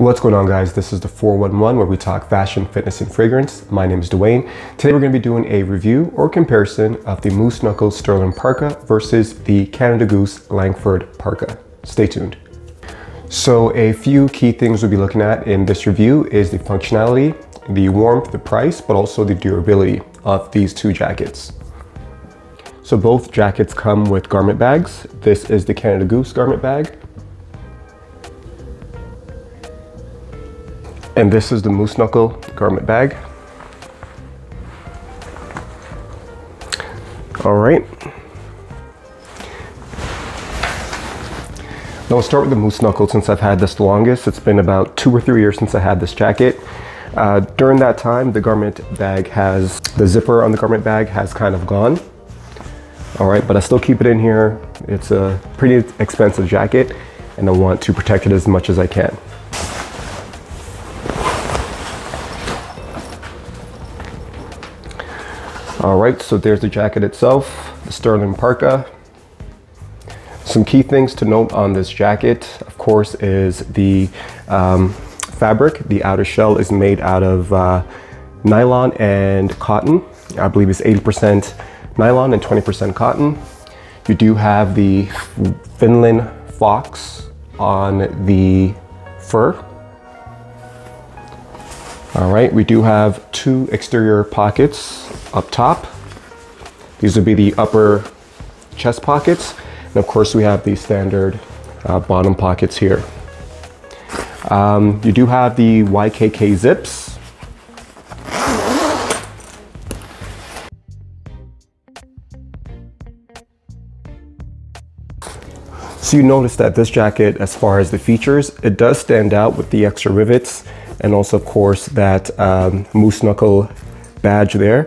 What's going on, guys? This is the 411 where we talk fashion, fitness, and fragrance. My name is Dwayne. Today we're going to be doing a review or comparison of the Moose Knuckles Sterling Parka versus the Canada Goose Langford Parka. Stay tuned. So a few key things we'll be looking at in this review is the functionality, the warmth, the price, but also the durability of these two jackets. So both jackets come with garment bags. This is the Canada Goose garment bag. And this is the Moose Knuckle garment bag. All right. Now we'll start with the Moose Knuckle since I've had this the longest. It's been about 2 or 3 years since I had this jacket. During that time, the garment bag the zipper on the garment bag has kind of gone. All right, but I still keep it in here. It's a pretty expensive jacket and I want to protect it as much as I can. All right, so there's the jacket itself, the Sterling Parka. Some key things to note on this jacket, of course, is the fabric. The outer shell is made out of nylon and cotton. I believe it's 80% nylon and 20% cotton. You do have the Finland fox on the fur. All right, we do have 2 exterior pockets up top. These would be the upper chest pockets. And of course we have the standard bottom pockets here. You do have the YKK zips. So you notice that this jacket, as far as the features, it does stand out with the extra rivets and also of course that Moose Knuckle badge there.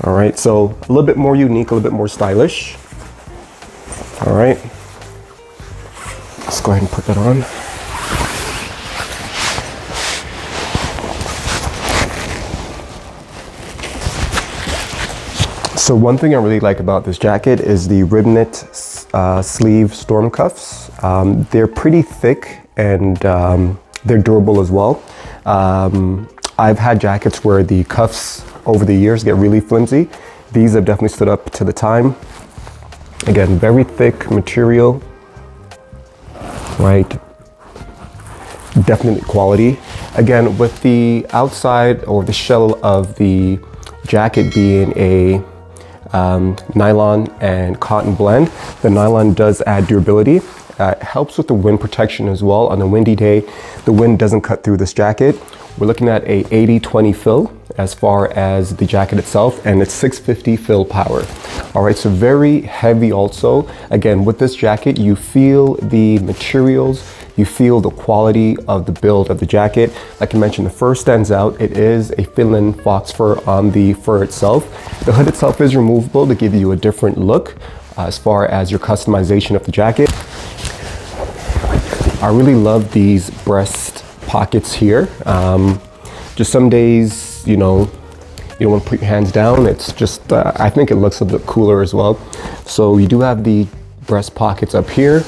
All right, so a little bit more unique, a little bit more stylish. All right, let's go ahead and put that on. So one thing I really like about this jacket is the rib knit sleeve storm cuffs. They're pretty thick and they're durable as well. I've had jackets where the cuffs over the years get really flimsy. These have definitely stood up to the time. Again, very thick material, right? Definitely quality. Again, with the outside or the shell of the jacket being a nylon and cotton blend, the nylon does add durability. It helps with the wind protection as well. On a windy day, the wind doesn't cut through this jacket. We're looking at a 80-20 fill as far as the jacket itself, and it's 650 fill power. All right, so very heavy also. Again, with this jacket, you feel the materials, you feel the quality of the build of the jacket. Like I mentioned, the fur stands out. It is a Finland fox fur on the fur itself. The hood itself is removable to give you a different look as far as your customization of the jacket. I really love these breast pockets here. Just some days, you know, you don't want to put your hands down. It's just, I think it looks a bit cooler as well. So you do have the breast pockets up here.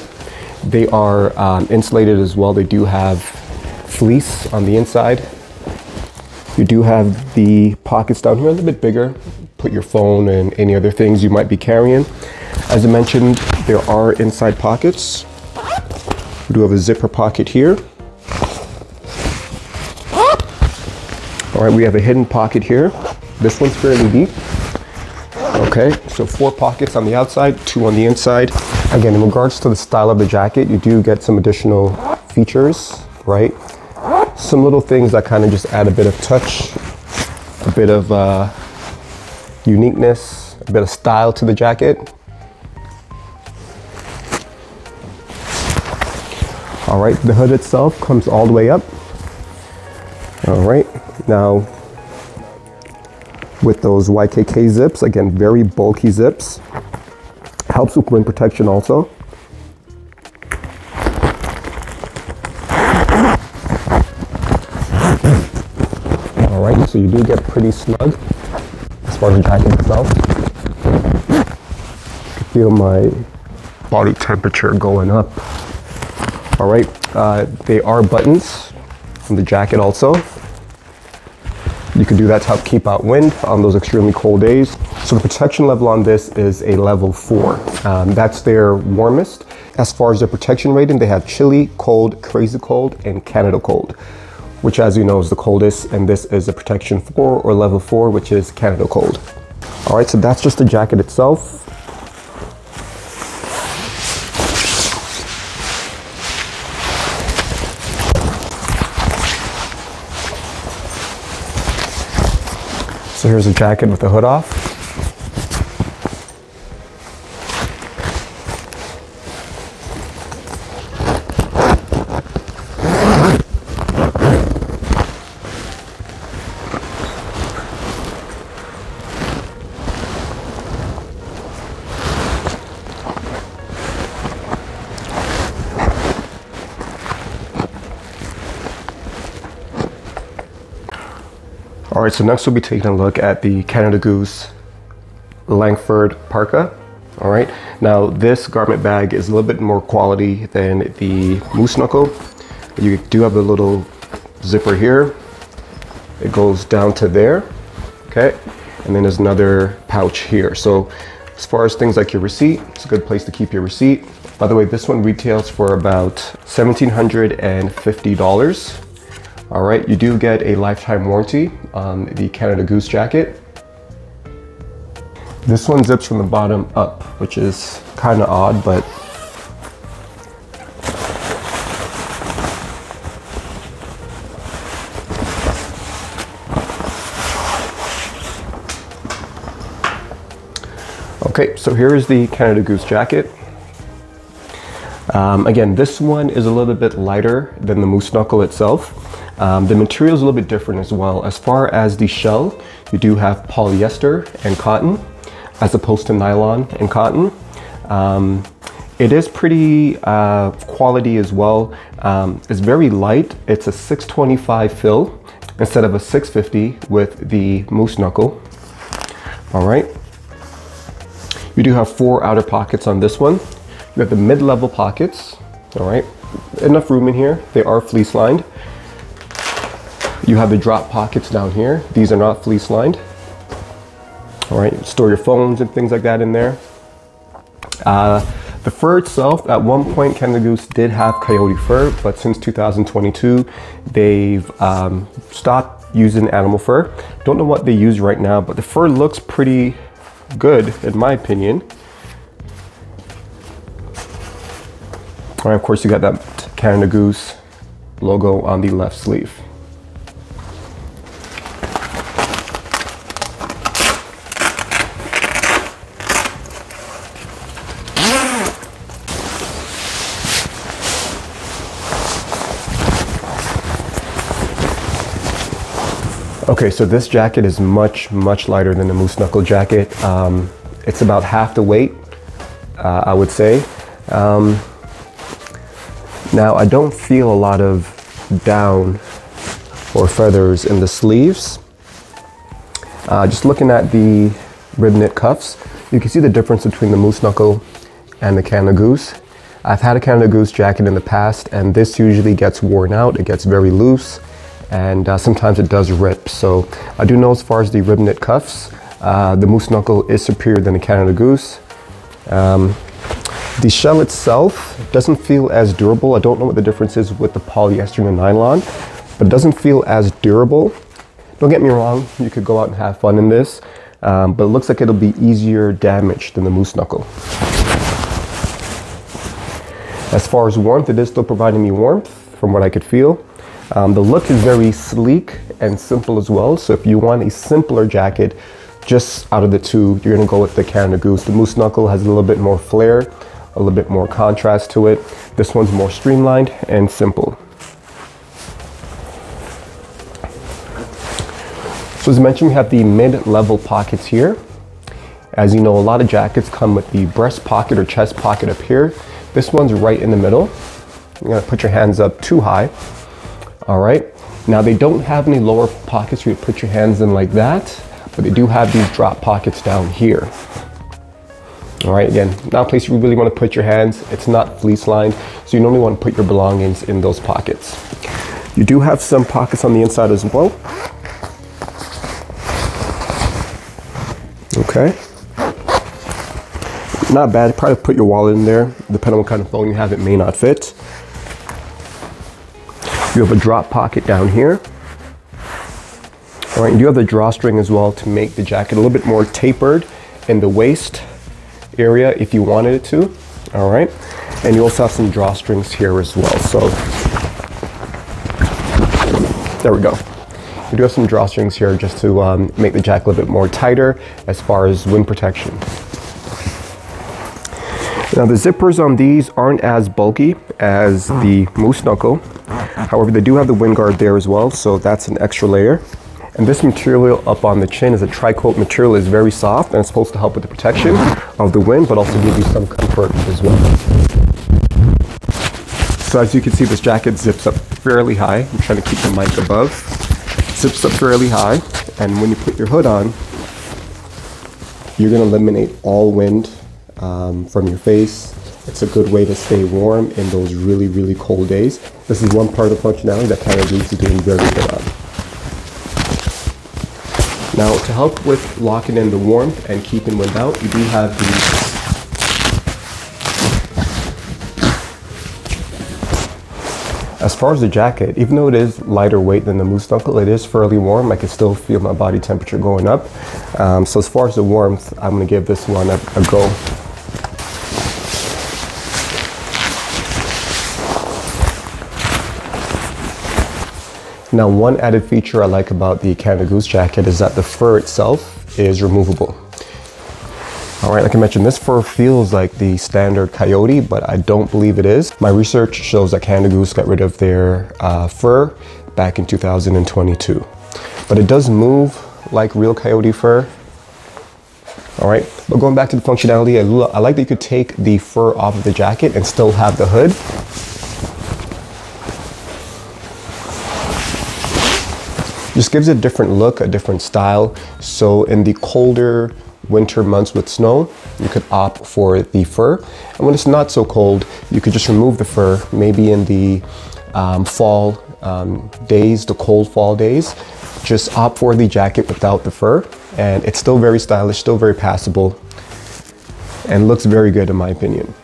They are insulated as well. They do have fleece on the inside. You do have the pockets down here a little bit bigger. Put your phone and any other things you might be carrying. As I mentioned, there are inside pockets. We do have a zipper pocket here. All right, we have a hidden pocket here. This one's fairly deep. Okay, so 4 pockets on the outside, 2 on the inside. Again, in regards to the style of the jacket, you do get some additional features, right? Some little things that kind of just add a bit of touch, a bit of uniqueness, a bit of style to the jacket. All right, the hood itself comes all the way up. All right, now with those YKK zips, again, very bulky zips. Helps with wind protection also. All right, so you do get pretty snug as far as the jacket itself. You can feel my body temperature going up. All right, they are buttons on the jacket also. You can do that to help keep out wind on those extremely cold days. So the protection level on this is a level 4. That's their warmest. As far as their protection rating, they have chilly, cold, crazy cold, and Canada cold, which, as you know, is the coldest. And this is a protection 4 or level 4, which is Canada cold. All right, so that's just the jacket itself. So here's a jacket with the hood off. All right, so next we'll be taking a look at the Canada Goose LANGFORD PARKA. All right, now this garment bag is a little bit more quality than the moose knuckle. You do have a little zipper here. It goes down to there, okay? And then there's another pouch here. So as far as things like your receipt, it's a good place to keep your receipt. By the way, this one retails for about $1,750. All right, you do get a lifetime warranty on the Canada Goose jacket. This one zips from the bottom up, which is kind of odd, but okay, so here is the Canada Goose jacket. Again, this one is a little bit lighter than the moose knuckle itself. The material is a little bit different as well. As far as the shell, you do have polyester and cotton as opposed to nylon and cotton. It is pretty quality as well. It's very light. It's a 625 fill instead of a 650 with the moose knuckle. All right. You do have 4 outer pockets on this one. You have the mid-level pockets. All right. Enough room in here. They are fleece lined. You have the drop pockets down here. These are not fleece lined. All right, store your phones and things like that in there. The fur itself, at one point Canada Goose did have coyote fur, but since 2022, they've stopped using animal fur. Don't know what they use right now, but the fur looks pretty good in my opinion. All right, of course you got that Canada Goose logo on the left sleeve. Okay, so this jacket is much lighter than the moose knuckle jacket. It's about half the weight, I would say. Now, I don't feel a lot of down or feathers in the sleeves. Just looking at the rib knit cuffs, you can see the difference between the moose knuckle and the Canada Goose. I've had a Canada Goose jacket in the past, and this usually gets worn out. It gets very loose, and sometimes it does rip. So I do know as far as the rib knit cuffs, the moose knuckle is superior than the Canada Goose. The shell itself doesn't feel as durable. I don't know what the difference is with the polyester and the nylon, but it doesn't feel as durable. Don't get me wrong, you could go out and have fun in this, but it looks like it'll be easier damage than the moose knuckle. As far as warmth, it is still providing me warmth from what I could feel. The look is very sleek and simple as well. So if you want a simpler jacket, just out of the two, you're gonna go with the Canada Goose. The moose knuckle has a little bit more flair, a little bit more contrast to it. This one's more streamlined and simple. So as mentioned, we have the mid-level pockets here. As you know, a lot of jackets come with the breast pocket or chest pocket up here. This one's right in the middle. You're gonna put your hands up too high. All right, now they don't have any lower pockets where you put your hands in like that, but they do have these drop pockets down here. All right, again, not a place you really want to put your hands. It's not fleece lined, so you normally want to put your belongings in those pockets. You do have some pockets on the inside as well. Okay. Not bad. Probably put your wallet in there. Depending on what kind of phone you have, it may not fit. You have a drop pocket down here. All right, you do have the drawstring as well to make the jacket a little bit more tapered in the waist area if you wanted it to. All right, and you also have some drawstrings here as well. So there we go. We do have some drawstrings here just to make the jacket a little bit more tighter as far as wind protection. Now the zippers on these aren't as bulky as the moose knuckle. However, they do have the wind guard there as well, so that's an extra layer. And this material up on the chin is a tri-coat material. It's very soft and it's supposed to help with the protection of the wind, but also give you some comfort as well. So as you can see, this jacket zips up fairly high. I'm trying to keep the mic above. Zips up fairly high, and when you put your hood on, you're going to eliminate all wind from your face. It's a good way to stay warm in those really, really cold days. This is one part of the functionality that kind of leads to doing very good on. Now, to help with locking in the warmth and keeping wind out, you do have these As far as the jacket, even though it is lighter weight than the moose knuckle, it is fairly warm. I can still feel my body temperature going up. So as far as the warmth, I'm going to give this one a go. Now, one added feature I like about the Canada Goose jacket is that the fur itself is removable. All right, like I mentioned, this fur feels like the standard coyote, but I don't believe it is. My research shows that Canada Goose got rid of their fur back in 2022. But it does move like real coyote fur. All right, but going back to the functionality, I like that you could take the fur off of the jacket and still have the hood. Just gives it a different look, a different style. So in the colder winter months with snow, you could opt for the fur. And when it's not so cold, you could just remove the fur, maybe in the fall days, the cold fall days. Just opt for the jacket without the fur. And it's still very stylish, still very passable, and looks very good in my opinion.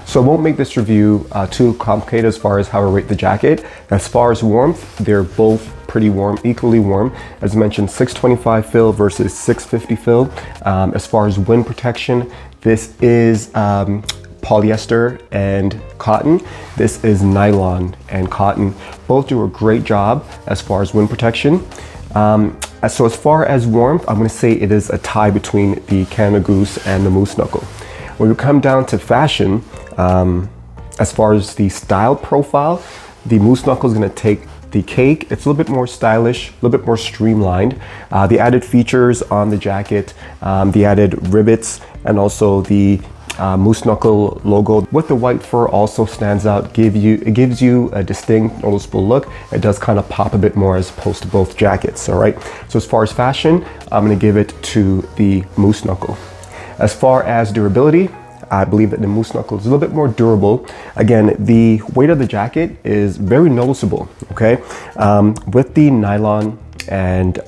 So I won't make this review too complicated as far as how I rate the jacket. As far as warmth, they're both pretty warm, equally warm. As mentioned, 625 fill versus 650 fill. As far as wind protection, this is polyester and cotton. This is nylon and cotton. Both do a great job as far as wind protection. So as far as warmth, I'm going to say it is a tie between the Canada Goose and the moose knuckle. When we come down to fashion, as far as the style profile, the moose knuckle is going to take the cake. It's a little bit more stylish, a little bit more streamlined. The added features on the jacket, the added rivets, and also the moose knuckle logo with the white fur also stands out. It gives you a distinct, noticeable look. It does kind of pop a bit more as opposed to both jackets. All right. So as far as fashion, I'm going to give it to the moose knuckle. As far as durability, I believe that the moose knuckle is a little bit more durable. Again, the weight of the jacket is very noticeable, okay? With the nylon and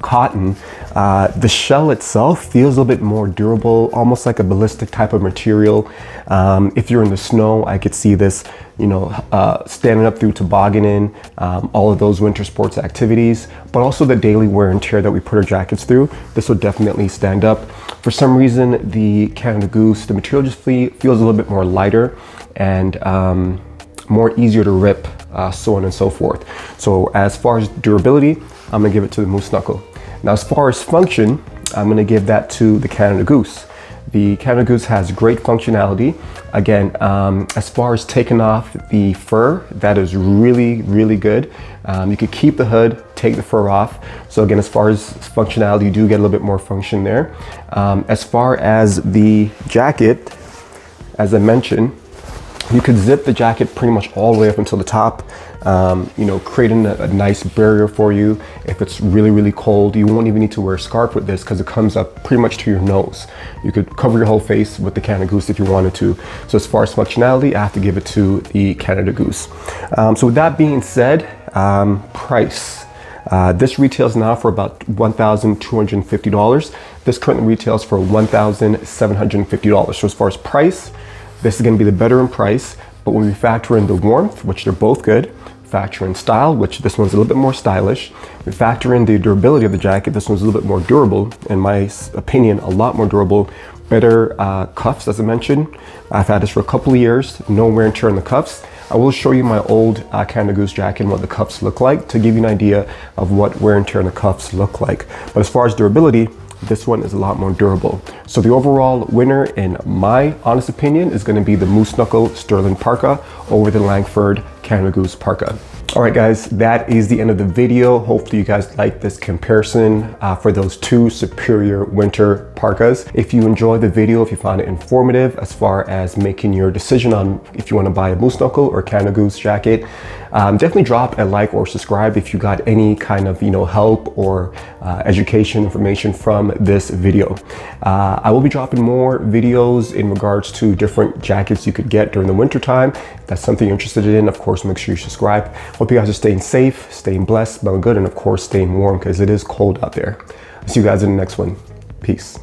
cotton, the shell itself feels a little bit more durable, almost like a ballistic type of material. If you're in the snow, I could see this, you know, standing up through tobogganing, all of those winter sports activities, but also the daily wear and tear that we put our jackets through. This will definitely stand up. For some reason, the Canada Goose, the material just feels a little bit more lighter and more easier to rip, so on and so forth. So as far as durability, I'm gonna give it to the moose knuckle. Now, as far as function, I'm gonna give that to the Canada Goose. The Canada Goose has great functionality. Again, as far as taking off the fur, that is really, really good. You could keep the hood, take the fur off. So again, as far as functionality, you do get a little bit more function there. As far as the jacket, as I mentioned, You could zip the jacket pretty much all the way up until the top, you know, creating a nice barrier for you. If it's really, really cold, you won't even need to wear a scarf with this because it comes up pretty much to your nose. You could cover your whole face with the Canada Goose if you wanted to. So as far as functionality, I have to give it to the Canada Goose. So with that being said, price. This retails now for about $1,250. This currently retails for $1,750. So as far as price, this is going to be the better in price, but when we factor in the warmth, which they're both good, factor in style, which this one's a little bit more stylish, we factor in the durability of the jacket, this one's a little bit more durable, in my opinion, a lot more durable, better cuffs, as I mentioned. I've had this for a couple of years, no wear and tear in the cuffs. I will show you my old Canada Goose jacket and what the cuffs look like to give you an idea of what wear and tear in the cuffs look like. But as far as durability, this one is a lot more durable. So the overall winner, in my honest opinion, is going to be the Moose Knuckle Sterling Parka over the Langford Canada Goose Parka. All right, guys, that is the end of the video. Hopefully you guys like this comparison for those two superior winter parkas. If you enjoyed the video, if you found it informative as far as making your decision on if you want to buy a Moose Knuckle or Canada Goose jacket, definitely drop a like or subscribe if you got any kind of, you know, help or education information from this video. I will be dropping more videos in regards to different jackets you could get during the winter time. If that's something you're interested in, of course, make sure you subscribe. Hope you guys are staying safe, staying blessed, smelling good, and of course, staying warm because it is cold out there. I'll see you guys in the next one. Peace.